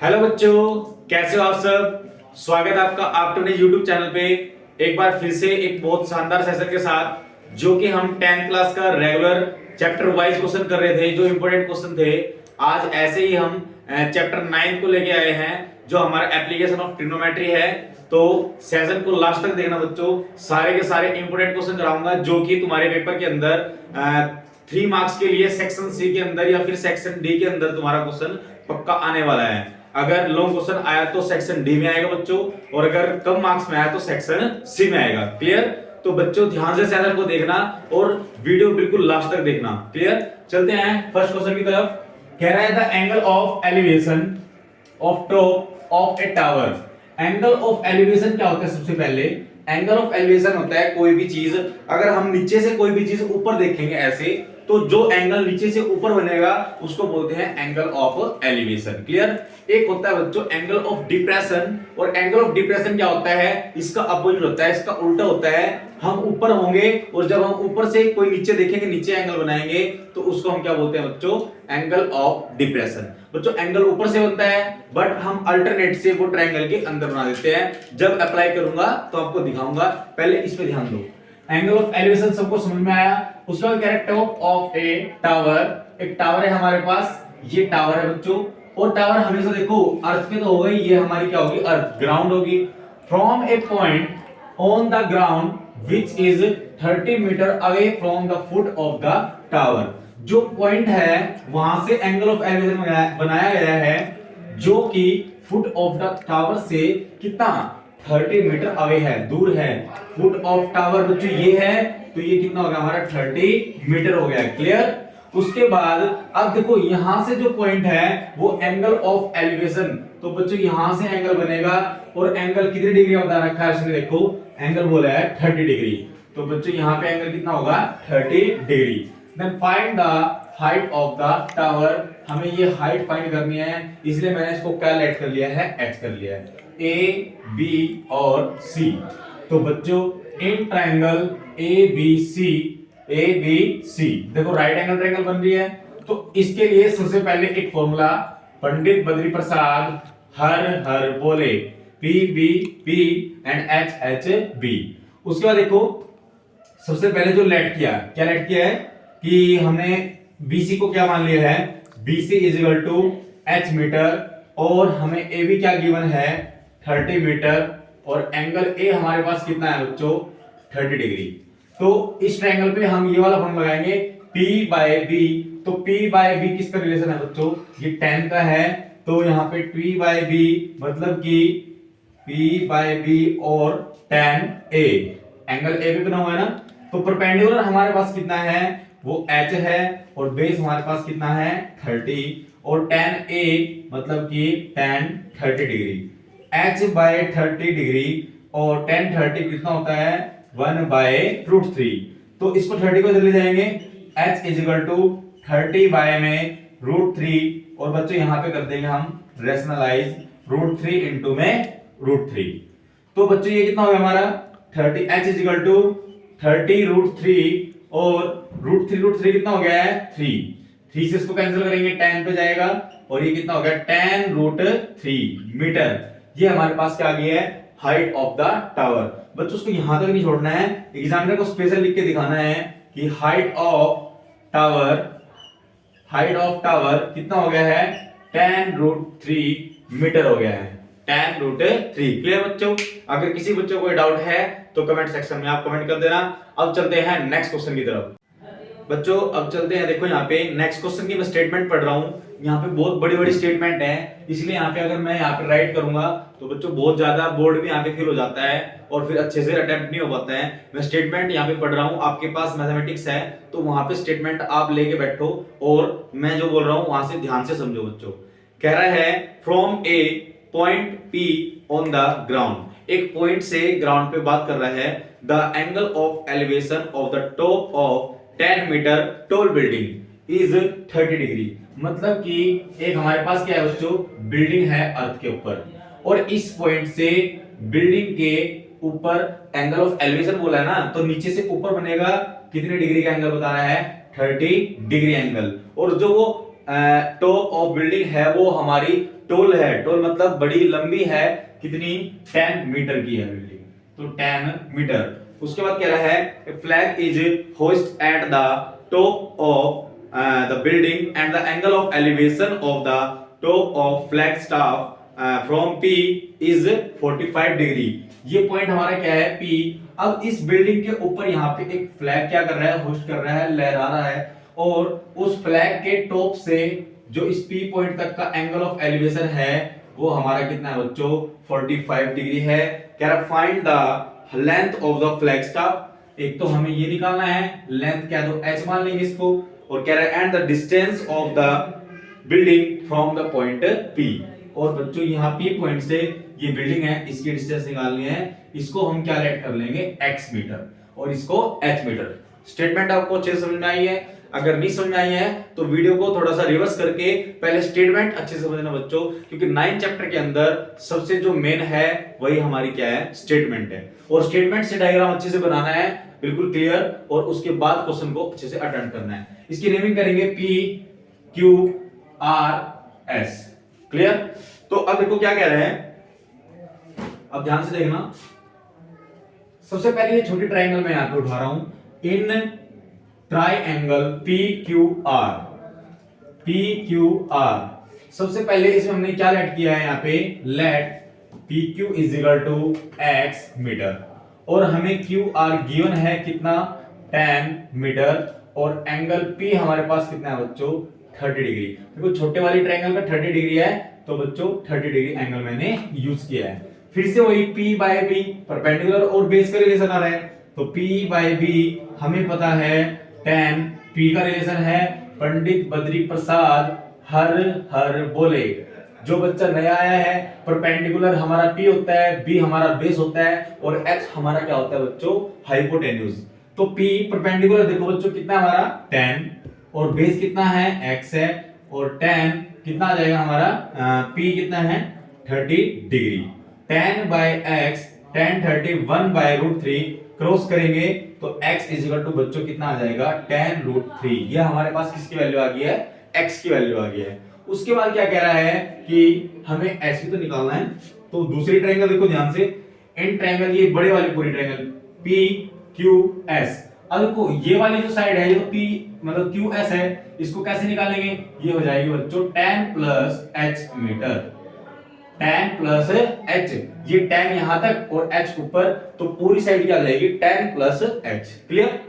Hello बच्चों, कैसे हो आप सब। स्वागत है आपका आपके अपने YouTube चैनल पे एक बार फिर से एक बहुत शानदार सेशन के साथ, जो कि हम 10th क्लास का रेगुलर चैप्टर वाइज क्वेश्चन कर रहे थे, जो इंपॉर्टेंट क्वेश्चन थे। आज ऐसे ही हम चैप्टर 9 को लेके आए हैं, जो हमारा एप्लीकेशन ऑफ ट्रिग्नोमेट्री है। तो सेशन को लास्ट तक देखना बच्चों, सारे के सारे इंपॉर्टेंट क्वेश्चन कराऊंगा, जो कि तुम्हारे पेपर के अंदर 3 मार्क्स के लिए सेक्शन सी के अंदर या फिर सेक्शन डी के अंदर तुम्हारा क्वेश्चन पक्का आने वाला है। अगर लॉन्ग क्वेश्चन आया तो सेक्शन डी में आएगा बच्चों, और अगर कम मार्क्स में आया तो सेक्शन सी में आएगा। क्लियर? तो बच्चों ध्यान से सेशन को देखना और वीडियो बिल्कुल लास्ट तक देखना। क्लियर? चलते हैं फर्स्ट क्वेश्चन की तरफ। कह रहा है the angle of elevation of top of A tower. Angle of elevation क्या होता है? सबसे पहले एंगल ऑफ एलिवेशन होता है कोई भी चीज, अगर हम नीचे से कोई भी चीज ऊपर देखेंगे ऐसे, तो जो एंगल नीचे से ऊपर बनेगा उसको बोलते हैं एंगल ऑफ एलिवेशन। क्लियर? एक होता है बच्चों एंगल ऑफ डिप्रेशन, और एंगल ऑफ डिप्रेशन क्या होता है? इसका अपोजिट होता है, इसका उल्टा होता है। हम ऊपर होंगे और जब हम ऊपर से कोई नीचे देखेंगे, नीचे एंगल बनाएंगे, तो उसको हम क्या बोलते हैं बच्चों? Angle of depression. बच्चों एंगल ऊपर से बनता है, बट हम अल्टरनेट से वो ट्रायंगल के अंदर बना देते हैं। जब अप्लाई करूंगा तो आपको दिखाऊंगा, पहले इस पे ध्यान दो। एंगल ऑफ एलिवेशन सबको समझ में आया। उसका क्या है? Top of A tower. एक टावर है हमारे पास, ये टावर है बच्चों, और टावर हमेशा देखो अर्थ पे तो होगा ही, ये हमारी क्या होगी? अर्थ, ग्राउंड होगी। From a point on the ground which is 30 metre away from the foot of the tower. जो पॉइंट है वहां से एंगल ऑफ एलिवेशन बनाया गया है, जो कि फुट ऑफ द टावर से कितना? 30 मीटर अवे है, दूर है। फुट ऑफ टावर बच्चों ये है, तो ये कितना हो गया हमारा? 30 मीटर हो गया। क्लियर? उसके बाद अब देखो यहां से जो पॉइंट है वो एंगल ऑफ एलिवेशन, तो बच्चों यहां से एंगल बनेगा, और एंगल कितने डिग्री बता रखा है उसने? देखो एंगल बोला है 30 डिग्री, तो बच्चों यहां पे एंगल कितना होगा? 30 degree. Then find the height of the tower. हमें ये हाइट फाइंड करनी है, इसलिए मैंने इसको क्या लेट कर लिया है? एच कर लिया है। ए, बी और सी। तो बच्चों in triangle A B C, देखो राइट एंगल ट्रायंगल बन रही है, तो इसके लिए सबसे पहले एक फॉर्मूला, पंडित बद्री प्रसाद हर हर बोले, P B P and H H B. उसके बाद देखो सबसे पहले जो लेट किया, क्या लेट किया है कि हमने बीसी को क्या मान लिया है? BC is equal to H metre, और हमें ए बी क्या गिवन है? 30 मीटर, और एंगल ए हमारे पास कितना है बच्चों? 30 डिग्री। तो इस ट्रायंगल पे हम ये वाला फॉर्मूला लगाएंगे, P बाय B। तो P बाय B किसका रिलेशन है बच्चों? ये tan का है, तो यहाँ पे P बाय B मतलब कि P बाय B और tan A, एंगल A भी बना हुआ है ना। तो परपेंडिकुलर हमारे पास कितना है? वो H है, और बेस हमारे पास कितना है? 30, और tan A मतलब कि tan 30 degree. H by 30 degree और tan 30 कितना होता है? 1/√3। तो इसको 30 को जल्दी जाएंगे, h is equal to 30 by में √3, और बच्चों यहां पे कर देंगे हम रेशनलाइज, √3 इंटू में √3। तो बच्चों ये कितना हो गया हमारा? 30, h इज इक्वल टू 30√3, और √3 कितना हो गया है? 3 से इसको कैंसिल करेंगे, tan पे जाएगा, और ये कितना हो गया? tan√3 metre. ये हमारे पास क्या आ गया है? Height of the tower. बच्चों उसको यहां तक नहीं छोड़ना है, एग्जामिनर को स्पेशल लिख के दिखाना है कि हाइट ऑफ टावर कितना हो गया है? tan√3 मीटर हो गया है, tan√3। क्लियर बच्चों? अगर किसी बच्चों को कोई डाउट है तो कमेंट सेक्शन में आप कमेंट कर देना। अब चलते हैं नेक्स्ट क्वेश्चन की तरफ। बच्चों अब चलते हैं, देखो यहाँ पे नेक्स्ट क्वेश्चन की मैं स्टेटमेंट पढ़ रहा हूँ। यहाँ पे बहुत बड़ी बड़ी स्टेटमेंट है, इसलिए यहाँ पे अगर मैं यहाँ पे राइट करूंगा तो बच्चों बहुत ज्यादा बोर्ड भी यहाँ पे फिल हो जाता है, और फिर अच्छे से अटेम्प्ट नहीं हो पाता है। मैं स्टेटमेंट यहाँ पे पढ़ रहा हूँ, आपके पास मैथमेटिक्स है तो वहां पे स्टेटमेंट आप लेके बैठो, और मैं जो बोल रहा हूँ वहां से ध्यान से समझो बच्चों। कह रहा है from a point P on the ground, एक पॉइंट से ग्राउंड पे बात कर रहा है, the angle of elevation of the top of 10 metre tall building is 30 degree. मतलब कि एक हमारे पास क्या है बच्चों? बिल्डिंग है अर्थ के ऊपर, और इस पॉइंट से बिल्डिंग के ऊपर एंगल ऑफ एलिवेशन बोला है ना, तो नीचे से ऊपर बनेगा कितने डिग्री का एंगल बता रहा है? 30 डिग्री एंगल। और जो वो टॉप ऑफ बिल्डिंग है वो हमारी टोल है, टोल मतलब बड़ी लंबी है, कितनी 10 मीटर की है बिल्डिंग, तो 10 मीटर। उसके बाद कह रहा है flag is host at the top of the building and the angle of elevation of the top of flag staff from P is 45 degree. ये पॉइंट हमारा क्या है P। अब इस बिल्डिंग के ऊपर यहाँ पे एक फ्लैग क्या कर रहा है, होस्ट कर रहा है, लहरा रहा है, और उस फ्लैग के टॉप से जो इस P पॉइंट तक का एंगल ऑफ एलिवेशन है वो हमारा कितना है बच्चों, 45 डिग्री है। कह रहा find the length of the flag staff. एक तो हमें ये निकालना है लेंथ, क्या तो h मान लेंगे इसको, और कह रहा है and the distance of the building from the point P। और बच्चों यहाँ P पॉइंट से ये बिल्डिंग है, इसकी डिस्टेंस निकालनी है, इसको हम क्या लेट कर लेंगे x मीटर और इसको h मीटर। स्टेटमेंट आपको अच्छे से समझ में आई है? अगर नहीं समझ में आई है तो वीडियो को थोड़ा सा रिवर्स करके पहले स्टेटमेंट अच्छे से समझना बच्चों, क्योंकि 9 चैप्टर के अंदर सबसे जो मेन है वही हमारी क्या है, स्टेटमेंट है। और स्टेटमेंट से डायग्राम अच्छे से बनाना है, बिल्कुल क्लियर, और उसके बाद क्वेश्चन को अच्छे से अटेंड करना है। इसकी नेमिंग करेंगे P Q R S। Clear? तो अब देखो क्या कह रहे हैं, अब ध्यान से देखना। सबसे पहले ये छोटी ट्राइंगल मैं यहां पे उठा रहा हूं, इन ट्राइंगल PQR। सबसे पहले इसमें हमने क्या लेट किया है, यहाँ पे let PQ is equal to x metre, और हमें QR गिवन है कितना, 10 मीटर, और एंगल P हमारे पास कितना है बच्चों, 30 डिग्री। देखो छोटे वाली ट्राइंगल का 30 डिग्री है, तो बच्चों 30 डिग्री एंगल मैंने यूज किया है। फिर से वही P बाय B, परपेंडिकुलर और बेस का रिलेशन आ रहा है, तो P बाय B हमें पता है 10, P का रिलेशन है पंडित बद्री प्रसाद हर हर बोले। जो बच्चा नया आया है, परपेंडिकुलर हमारा P होता है, B हमारा बेस होता है, और H हमारा क्या होता है बच्चों, हाइपोटेन्यूज। तो P परपेंडिकुलर देखो बच्चों कितना हमारा 10, और बेस कितना है x है, और 10 कितना आ जाएगा हमारा, P कितना है 30 degree. 10 by x, 10 30 1 by √3 cross करेंगे तो x इज इक्वल टू बच्चों कितना आ जाएगा, 10 √3। ये हमारे पास किसकी वैल्यू आ गई है, x की वैल्यू आ गई है। उसके बाद क्या कह रहा है कि हमें h भी तो निकालना है, तो दूसरी ट्रायंगल देखो ध्यान से, इन ट्रायंगल, ये बड़े वाली पूरी ट्रायंगल PQS। अब देखो ये वाली जो साइड है, ये तो P मतलब QS है, इसको कैसे निकालेंगे, ये हो जाएगी बच्चों 10 plus h metre, 10 plus h, ये 10 यहां तक और h ऊपर, तो पूरी साइड क्या जाएगी 10 प्लस h। क्लियर?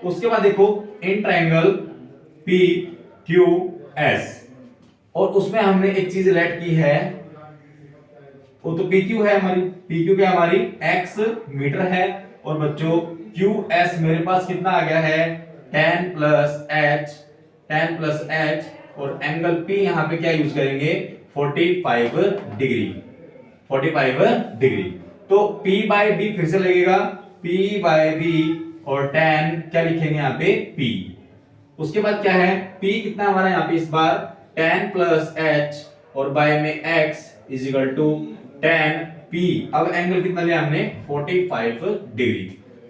उसके बाद देखो इन ट्रायंगल PQS, और उसमें हमने एक चीज लेट की है, वो तो PQ है हमारी, PQ क्या हमारी x मीटर है, और बच्चों QS मेरे पास कितना आ गया है 10 प्लस h, 10 प्लस h, और एंगल P यहां पे क्या यूज करेंगे 45 डिग्री, 45 डिग्री। तो P बाय B फिर से लगेगा, P बाय B, और 10 क्या लिखेंगे यहाँ पे P। उसके बाद क्या है, P कितना हमारा यहाँ पे इस बार 10 प्लस h, और बाय में x is equal to 10 P। अब एंगल कितना लिया हमने 45 डिग्री,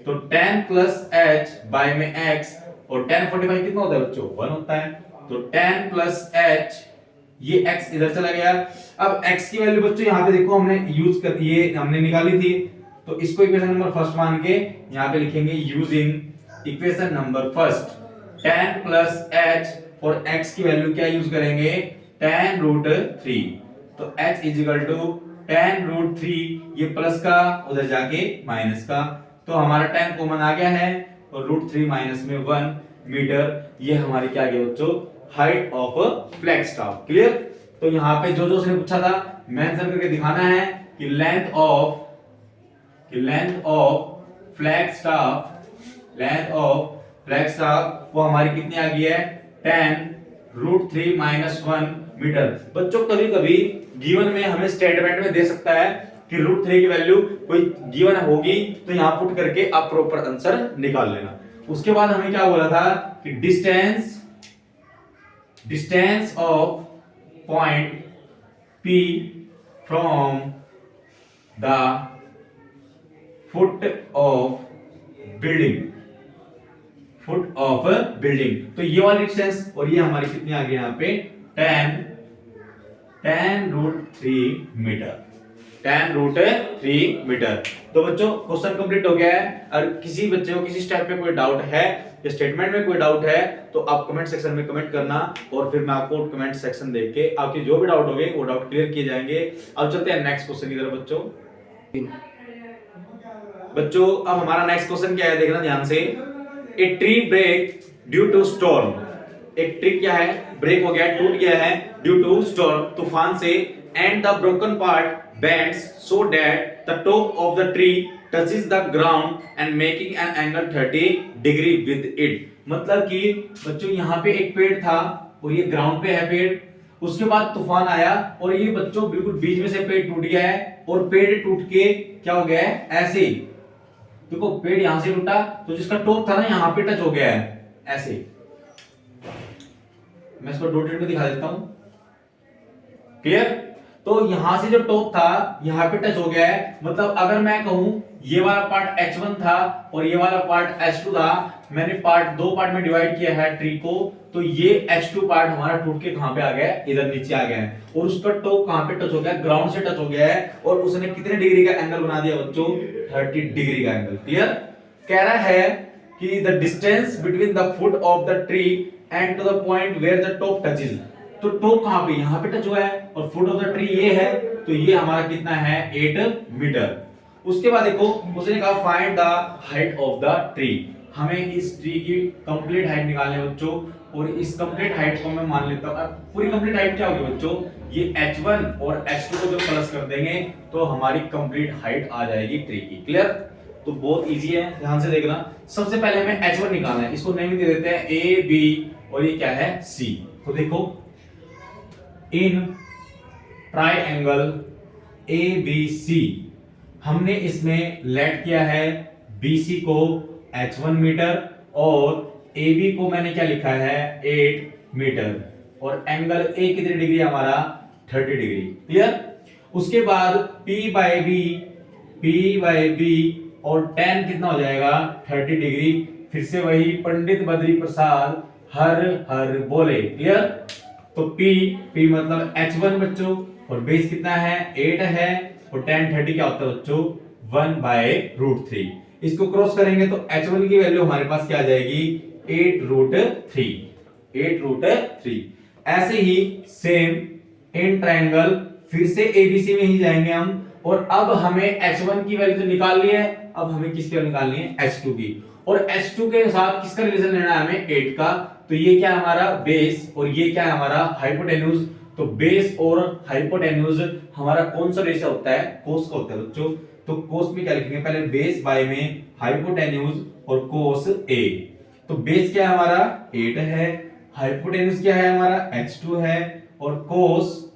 तो 10 प्लस h बाय में x, और 10 45 कितना होता है बच्चों 1 होता है, तो 10 प्लस h, ये x इधर चला गया। अब x की वैल्यू बच्चों यहाँ पे देखो हमने यूज कर, ये हमने निकाली थी, तो इसको इक्वेशन नंबर फर्स्ट मान के यहाँ पे लिखेंगे using equation number first 10 plus h, और x की वैल्यू क्या यूज करेंगे 10 √3, तो h इज इक्वल टू 10 √3, ये प्लस का उधर जाके माइनस का, तो हमारा 10 कॉमन आ गया है, और √3 माइनस में 1 मीटर, ये हमारी क्या आ गया बच्चों, height of flag staff. Clear? तो यहाँ पे जो जो उसने पूछा था मेंशन करके दिखाना है कि length of flag staff, length of flag staff वो हमारी कितनी आ गई है 10 √3 माइनस 1 मीटर। बच्चों कभी कभी गिवन में हमें स्टेटमेंट में दे सकता है कि √3 की वैल्यू कोई गिवन होगी, तो यहाँ पुट करके आप प्रॉपर आंसर निकाल लेना। उसके बाद हमें क्या बोला था कि distance of point P from the foot of building, तो ये वाली डिस्टेंस, और ये हमारी कितनी आ गई यहाँ पे tan root 3 metre, tan root 3 metre. तो बच्चों क्वेश्चन कंप्लीट हो गया है। और किसी बच्चे को किसी स्टेप में कोई डाउट है या स्टेटमेंट में कोई डाउट है तो आप कमेंट सेक्शन में कमेंट करना, और फिर मैं आपको कमेंट सेक्शन देख के आपके जो भी डाउट होंगे वो डाउट क्लियर किए जाएंगे। अब चलते हैं नेक्स्ट क्वेश्चन की तरफ बच्चों। अब हमारा नेक्स्ट क्वेश्चन क्या है, देखना ध्यान से। A tree break due to storm. एक ट्री क्या है, ब्रेक हो गया, टूट गया है ड्यू टू स्टॉर्म, तूफान से। And the broken part bends so that the top of the tree touches the ground and making an angle 30 degree with it। मतलब कि बच्चों यहाँ पे एक पेड़ था और ये ग्राउंड पे है पेड़, उसके बाद तूफान आया और ये बच्चों बिल्कुल बीच में से पेड़ टूट गया है, और पेड़ टूट के क्या हो गया है, ऐसे ही देखो पेड़ यहां से टूटा तो जिसका टॉप था ना यहाँ पे टच हो गया है ऐसे। मैं इसको डॉटेड में दिखा देता हूं, क्लियर। तो यहां से जो टॉप था यहां पे टच हो गया है, मतलब अगर मैं कहूं ये वाला पार्ट H1 था और ये वाला पार्ट H2 था, मैंने दो पार्ट में डिवाइड किया है ट्री को, तो ये H2 पार्ट हमारा टूट के कहां पे आ गया है, इधर नीचे आ गया है, और उसका टॉप कहां पे टच हो गया है, ग्राउंड से टच हो गया है, और उसने कितने डिग्री का एंगल बना दिया बच्चों, 30 डिग्री का एंगल। क्लियर। कह रहा है कि the distance between the foot of the tree and to the point where the top touches. तो टॉप कहां पे, यहां पे टच हुआ है, और फुट ऑफ द ट्री ये है, तो ये हमारा कितना है, 8 मीटर। उसके बाद देखो उसने कहा find the height of the tree. हमें इस ट्री की कंप्लीट हाइट निकालनी है बच्चों, और इस कंप्लीट हाइट को मैं मान लेता हूं। पूरी कंप्लीट हाइट क्या होगी बच्चों, ये H1 और H2 को जब प्लस कर देंगे तो हमारी कंप्लीट हाइट आ जाएगी ट्री की। क्लियर। तो बहुत इजी है, ध्यान से देखना। सबसे पहले हमें H1 निकालना है, इसको नेम दे देते हैं A B और ये क्या है C। तो देखो इन ट्राइएंगल ABC हमने इसमें लेट किया है BC को H1 मीटर और AB को मैंने क्या लिखा है 8 मीटर, और एंगल A कितनी डिग्री हमारा 30 डिग्री। क्लियर। उसके बाद P बाई B और tan कितना हो जाएगा 30 डिग्री। फिर से वही पंडित बद्री प्रसाद हर हर बोले। क्लियर। तो P मतलब H1 बच्चों, और बेस कितना है 8 है, और tan 30 क्या होता है बच्चों 1/√3। इसको क्रॉस करेंगे तो H1 की वैल्यू हमारे पास क्या आ जाएगी 8√3। ऐसे ही सेम इन ट्रायंगल फिर से ABC में ही जाएंगे हम, और अब हमें H1 की वैल्यू तो निकाल ली है, अब हमें किसकी वैल्यू निकालनी है H2 की, और H2 के साथ किसका रिलेशन लेना है हमें 8 का। तो ये क्या है हमारा बेस और ये क्या है हमारा हाइपोटेन्यूज। तो बेस और हाइपोटेन्यूज हमारा कौन सा रेशियो होता है, कोस का होता है बच्चों। तो कोस में क्या लिखेंगे, पहले बेस बाय में हाइपोटेन्यूज और कोस A। तो बेस क्या है हमारा 8 है, हाइपोटेन्यूज क्या है हमारा H2 है, और कोस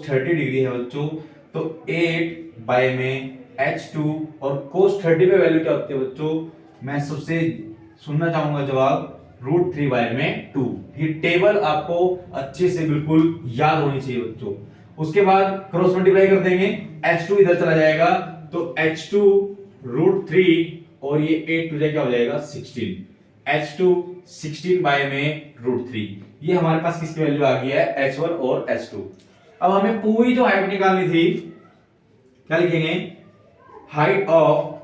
30 डिग्री है बच्चों। तो 8 बाय में H2 और कोस 30 पे वैल्यू क्या होती है बच्चों, मैं सबसे सुनना चाहूंगा जवाब √3 बाय में 2। ये टेबल आपको अच्छे से बिल्कुल याद होनी चाहिए बच्चों। उसके बाद क्रॉस मल्टीप्लाई कर देंगे, H2 इधर चला जाएगा, तो H2 √3 और ये 8 टू क्या हो जाएगा 16। H2 16 बाय में √3। ये हमारे पास किसकी वैल्यू आ गई है H1 और H2। अब हमें पूरी जो हाइट निकालनी थी, क्या लिखेंगे हाइट ऑफ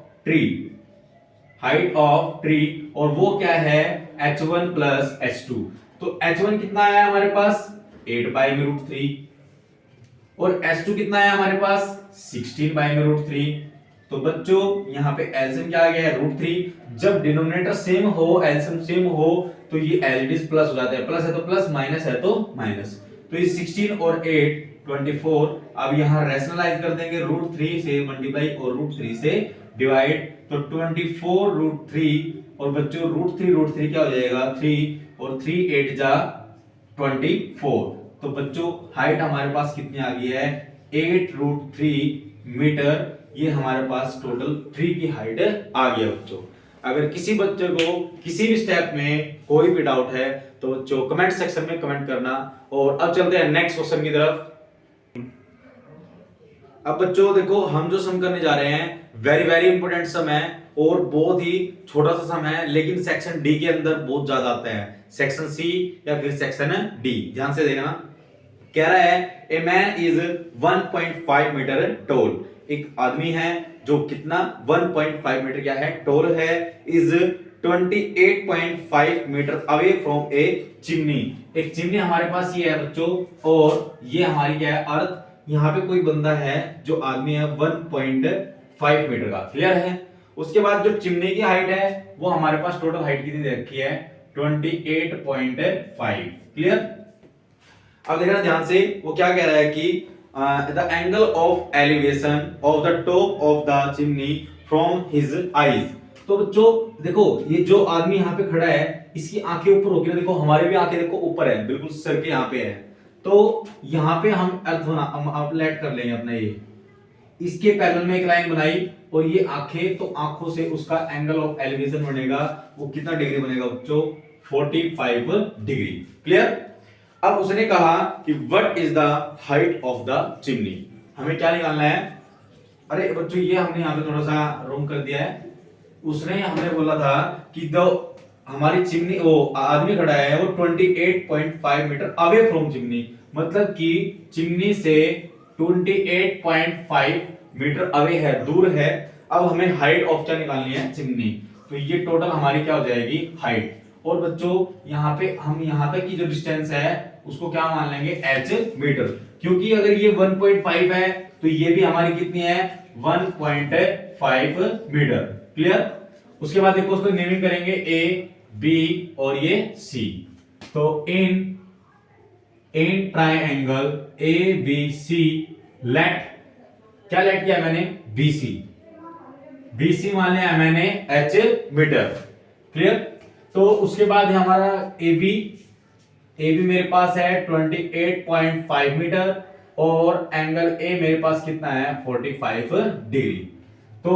ट्री, और वो क्या है H1 प्लस H2। तो H1 कितना आया हमारे पास 8 बाय में √3, और H2 कितना आया हमारे पास 16 बाय में √3। तो बच्चों यहाँ पे एलसीएम क्या आ गया है √3। जब डिनोमिनेटर सेम हो, एलसीएम सेम हो, तो ये एज इट इज प्लस हो जाता है, प्लस है तो प्लस, माइनस है तो माइनस। तो ये 16 और 8 24। अब यहाँ रैशनलाइज कर देंगे √3 से मल्टीप्लाई और √3 से डिवाइड, तो 24 √3, और बच्चों √3 क्या हो जाएगा 3, और 3 8 जा 24। तो बच्चों हाइट हमारे पास कितनी आ गई है 8√3 मीटर। ये हमारे पास टोटल ट्री की हाइट आ गया बच्चों। अगर किसी बच्चे को किसी भी स्टेप में कोई भी डाउट है तो बच्चों कमेंट सेक्शन में कमेंट करना। और अब चलते हैं नेक्स्ट क्वेश्चन की तरफ। अब बच्चों देखो हम जो सम करने जा रहे हैं वेरी इंपोर्टेंट सम है, और बहुत ही छोटा सा सम है, लेकिन सेक्शन डी के अंदर बहुत ज्यादा आता है। सेक्शन सी या फिर सेक्शन डी। ध्यान से देखना, कह रहा है a man is 1.5 metre tall, एक आदमी है जो कितना 1.5 मीटर क्या है टोल है, is 28.5 metre away from a chimney. एक चिमनी हमारे पास ये है बच्चों, और ये हमारी क्या है अर्थ। यहाँ पे कोई बंदा है जो आदमी है 1.5 मीटर का, क्लियर है। उसके बाद जो चिमनी की हाइट है वो हमारे पास टोटल हाइट कितनी दे रखी है 28.5, क्लियर। अब देखना ध्यान से, वो क्या कह रहा है कि the angle of elevation of the top of the chimney from his eyes. तो बच्चों देखो, ये जो आदमी यहाँ पे खड़ा है इसकी आंखें ऊपर होगी ना, देखो हमारे भी आंखें देखो ऊपर है, बिल्कुल सर के यहाँ पे है। तो यहाँ पे हम अर्थ बना लेट कर लेंगे अपना, ये इसके पैरेलल में एक लाइन बनाई और ये आंखें, तो आंखों से उसका एंगल ऑफ एलिवेशन बनेगा, वो कितना डिग्री बनेगा बच्चों 45 डिग्री, क्लियर। अब उसने कहा कि what is the height of the chimney, हमें क्या निकालना है। अरे बच्चों ये हमने यहाँ पे थोड़ा सा रॉन्ग कर दिया है, उसने हमने बोला था कि दो हमारी चिमनी, वो आदमी खड़ा है वो 28.5 मीटर अवे फ्रॉम चिमनी, मतलब कि चिमनी से 28.5 मीटर अवे है, दूर है। अब हमें हाइट ऑफ क्या निकालनी है चिमनी, तो ये टोटल हमारी क्या हो जाएगी हाइट। और बच्चों यहाँ पे हम यहाँ तक की जो डिस्टेंस है उसको क्या मान लेंगे h मीटर, क्योंकि अगर ये 1.5 है तो ये भी हमारी कितनी है 1.5 मीटर, क्लियर। उसके बाद देखो उसको नेमिंग करेंगे A B और ये C। तो इन ट्राइंगल ABC लेट, क्या लेट किया मैंने BC मान लिया मैंने h मीटर, क्लियर। तो उसके बाद हमारा AB मेरे पास है 28.5 मीटर और एंगल A मेरे पास कितना है 45 डिग्री। तो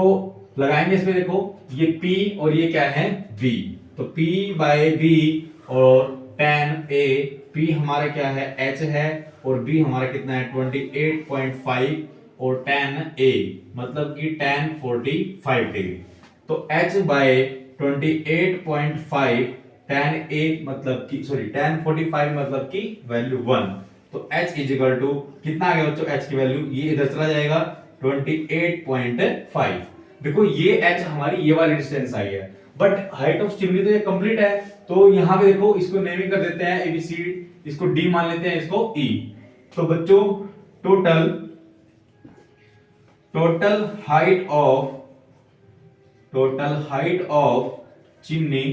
लगाएंगे इसमें, देखो ये P और ये क्या है B, तो P बाय B और tan A, P हमारा क्या है H है और B हमारा कितना है 28.5 और tan A मतलब कि tan 45 डिग्री। तो H बाय 28.5 tan A मतलब कि tan 45 मतलब कि वैल्यू 1, तो H इज इक्वल टू कितना आ गया बच्चों, H की वैल्यू ये इधर चला जाएगा 28.5। देखो ये H हमारी ये वाली डिस्टेंस आई है, बट हाइट ऑफ चिमनी तो ये कंप्लीट है। तो यहाँ पे देखो इसको नेमिंग कर देते हैं ABC, इसको D मान लेते हैं, इसको E। तो बच्चों टोटल हाइट ऑफ चिमनी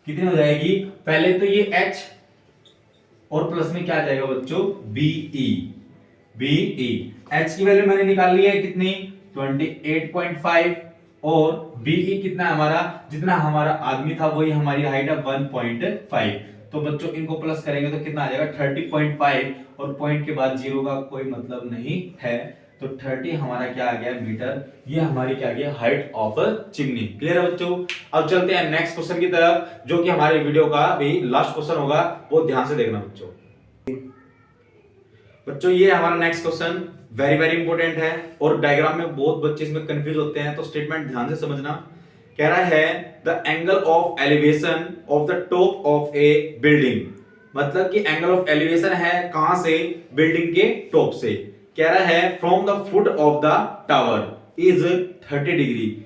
कितनी हो जाएगी, पहले तो ये H और प्लस में क्या आ जाएगा बच्चों BE। H की वैल्यू मैंने निकाल ली है कितनी 28.5 और BE कितना हमारा, जितना हमारा आदमी था वही हमारी हाइट है 1.5। तो बच्चों इनको प्लस करेंगे तो कितना आ जाएगा 30.5 और पॉइंट के बाद जीरो का कोई मतलब नहीं है, तो 30 हमारा क्या आ गया मीटर, ये हमारी क्या आ गया हाइट ऑफ चिमनी, क्लियर है बच्चों। अब चलते हैं नेक्स्ट क्वेश्चन की तरफ, जो कि हमारे वीडियो का भी लास्ट क्वेश्चन होगा, वो ध्यान से देखना बच्चों। ये हमारा next question very very important है और डायग्राम में बहुत बच्चे इसमें कंफ्यूज होते हैं, तो स्टेटमेंट ध्यान से समझना। कह रहा है the angle of elevation of the top of A building, मतलब कि एंगल ऑफ एलिवेशन है कहां से, बिल्डिंग के टॉप से। कह रहा है from the foot of the tower is 30 degree.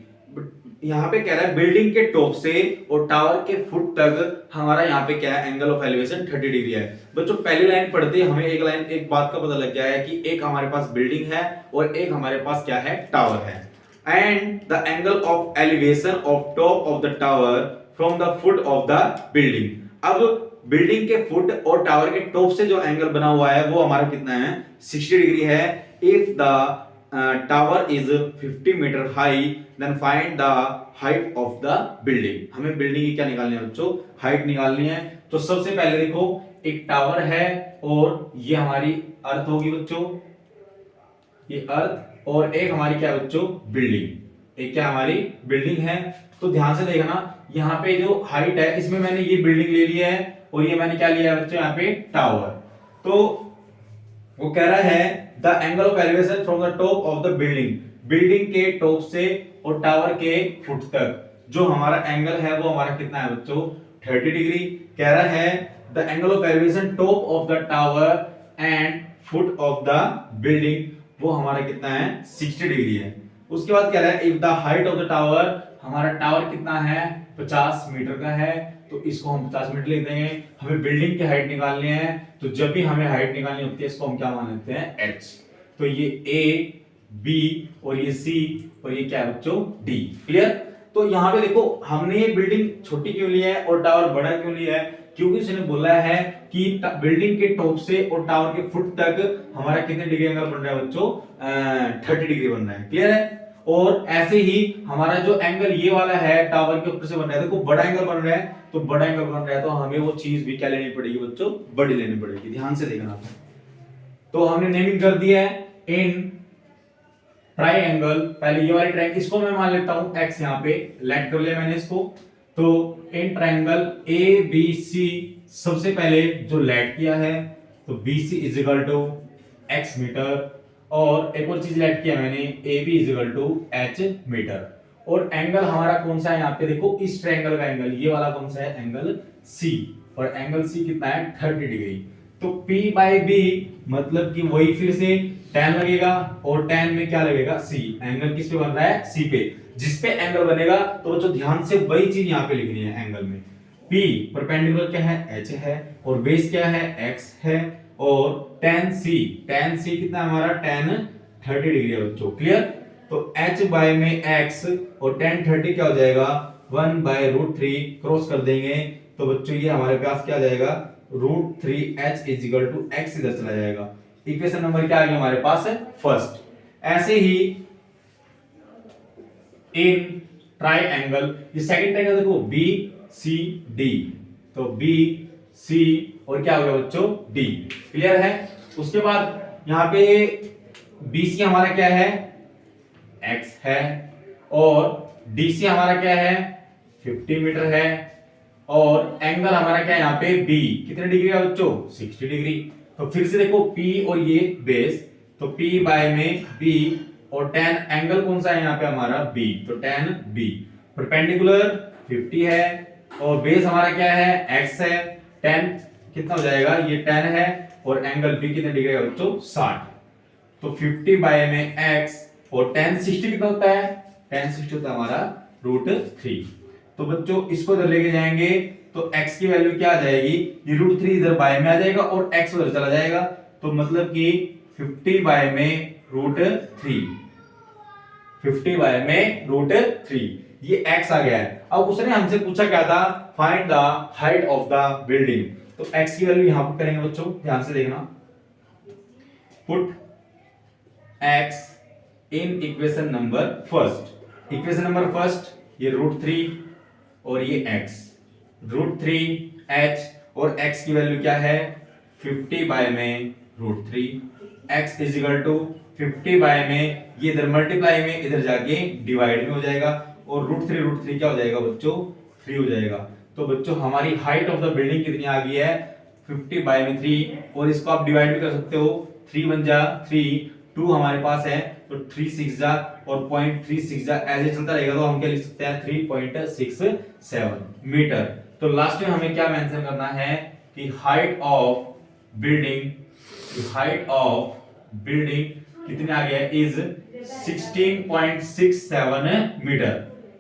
यहाँ पे कह रहा है बिल्डिंग के टॉप से और टावर के फुट तक हमारा यहाँ पे क्या है एंगल ऑफ एलिवेशन 30 डिग्री है। बच्चों पहली लाइन पढ़ते हमें एक बात का पता लग गया है कि एक हमारे पास बिल्डिंग है और एक हमारे पास क्या है टावर है। And the angle of elevation of top of the tower from the foot of the building. अब बिल्डिंग के फुट और टावर के टॉप से जो एंगल बना हुआ है वो हमारा कितना है 60 डिग्री है। If the tower is 50 metre high then find the height of the building. हमें बिल्डिंग की क्या निकालनी है बच्चों, हाइट निकालनी है। तो सबसे पहले देखो एक टावर है और ये हमारी अर्थ होगी बच्चों, ये अर्थ, और एक हमारी क्या बच्चों बिल्डिंग, एक क्या हमारी बिल्डिंग है। तो ध्यान से देखना यहाँ पे जो हाइट है इसमें मैंने ये बिल्डिंग ले ली है और ये मैंने क्या लिया है बच्चों यहाँ पे टावर। तो वो कह रहा है the angle of elevation from the top of the building, building के टॉप से और टावर के फुट तक जो हमारा एंगल है वो हमारा कितना है बच्चों 30 डिग्री। कह रहा है the angle of elevation top of the tower and foot of the building, वो हमारा कितना है 60 डिग्री है। उसके बाद कह रहा है if the height of the tower, हमारा टावर कितना है 50 मीटर का है, तो इसको हम 50 मीटर लिख देंगे। हमें बिल्डिंग की हाइट निकालनी है, तो जब भी हमें हाइट निकालनी होती है इसको हम क्या मान लेते हैं h। तो ये a b और ये c और ये क्या है बच्चों d। क्लियर। तो यहाँ पे देखो हमने ये बिल्डिंग छोटी क्यों लिया है और टावर बड़ा क्यों लिया है, क्योंकि उसने बोला है कि बिल्डिंग के टॉप से और टावर के फुट तक हमारा कितने डिग्री एंगल बन रहा है बच्चों 30 डिग्री बन रहा है। क्लियर है। और ऐसे ही हमारा जो एंगल ये वाला है टावर के ऊपर से बन रहा है, देखो बड़ा एंगल बन रहा है, तो बड़ा एंगल बन रहा है तो हमें वो चीज भी क्या लेनी पड़ेगी बच्चों, बड़ी लेनी पड़ेगी। ध्यान से देखना। तो हमने नेमिंग कर दिया है इन ट्राइंगल, पहले ये वाली ट्राइंगल इसको मैं मान लेता हूं x, यहां पे लेट कर लिया मैंने इसको। तो in triangle A B C, सबसे पहले जो लेट किया है तो BC is equal to x metre, और एक और चीज लेट किया मैंने AB is equal to h metre. और एंगल हमारा कौन सा है यहाँ पे देखो, इस ट्रायंगल का एंगल ये वाला कौन सा है एंगल C, और एंगल C कितना है 30 डिग्री। तो P बाई B मतलब कि वही फिर से tan लगेगा, और tan में क्या लगेगा C। एंगल किस पे बन रहा है C पे, जिस पे एंगल बनेगा तो बच्चों ध्यान से वही चीज यहाँ पे लिखनी है एंगल में। P परपेंडिकुलर क्या है h है, और बेस क्या है x है, और tan C कितना हमारा tan 30 डिग्री है बच्चों। क्लियर। तो h बाय में x और tan 30 क्या हो जाएगा 1/√3, क्रॉस कर देंगे तो बच्चों ये हमारे पास क्या आ जाएगा √3h is equal to x इधर चला जाएगा। इक्वेशन नंबर क्या आ गया हमारे पास है फर्स्ट। ऐसे ही इन ट्राइंगल, ये सेकंड ट्राइंगल देखो BCD, तो BC और क्या हो गया बच्चों D। क्लियर है। उसके बाद यहाँ पे BC हमारा क्या है x है, और DC हमारा क्या है 50 मीटर है, और एंगल हमारा क्या है यहाँ पे B कितने डिग्री है बच्चों 60 डिग्री। तो फिर से देखो P और ये बेस, तो P बाय में B, और tan एंगल कौन सा है यहाँ पे हमारा B, तो tan B। परपेंडिकुलर 50 है, और बेस हमारा क्या है x है, tan कितना हो जाएगा ये tan है, और एंगल B कितने डिग्री है बच्चों 60। तो 50 बाय में x, और tan 60 कितना होता है, tan 60 होता है हमारा √3। तो बच्चों इसको इधर लेके जाएंगे तो x की वैल्यू क्या आ जाएगी, ये √3 इधर बाय में आ जाएगा और x उधर चला जाएगा, तो मतलब कि 50 बाय में √3, 50 बाय में √3, ये x आ गया है। अब उसने हमसे पूछा क्या था, find the height of the building. तो x की वैल्यू यहां पर करेंगे बच्चों, ध्यान से देखना। Put x in equation number first, equation number first ये √3 और ये x, √3h, और x की वैल्यू क्या है 50 बाय में √3, x is equal to 50 by में ये इधर मल्टीप्लाई में इधर जाके डिवाइड में हो जाएगा, और √3 क्या हो जाएगा बच्चों 3 हो जाएगा। तो बच्चों हमारी हाइट ऑफ द बिल्डिंग कितनी आ गई है 50 बाय में 3, और इसको आप डिवाइड भी कर सकते हो, 3 1 जा 3, 2 हमारे पास है तो 3 6 जा और 0.36 जा, ऐसे चलता रहेगा तो हम क्या लिख सकते हैं 3.67 मीटर। तो लास्ट में हमें क्या मेंशन करना है कि height of building, height of building कितने आ गया इज 16.67 मीटर,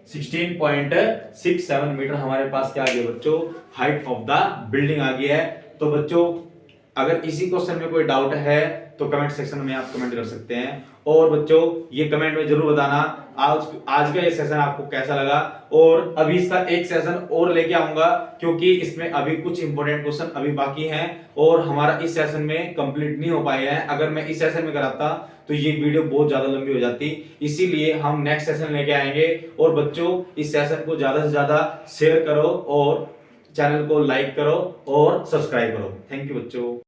16.67 मीटर हमारे पास क्या आ गया बच्चों हाइट ऑफ द बिल्डिंग आ गया है। तो बच्चों अगर इसी क्वेश्चन में कोई डाउट है तो कमेंट सेक्शन में आप कमेंट कर सकते हैं, और बच्चों ये कमेंट में जरूर बताना आज का ये सेशन आपको कैसा लगा, और अभी इसका एक सेशन और लेके आऊंगा क्योंकि इसमें अभी कुछ इंपॉर्टेंट क्वेश्चन अभी बाकी हैं और हमारा इस सेशन में कंप्लीट नहीं हो पाए हैं। अगर मैं इस सेशन में कराता तो ये वीडियो बहुत ज्यादा लंबी हो जाती, इसीलिए हम नेक्स्ट सेशन लेके आएंगे। और बच्चों इस सेशन को ज्यादा से ज्यादा शेयर करो और चैनल को लाइक करो और सब्सक्राइब करो। थैंक यू बच्चों।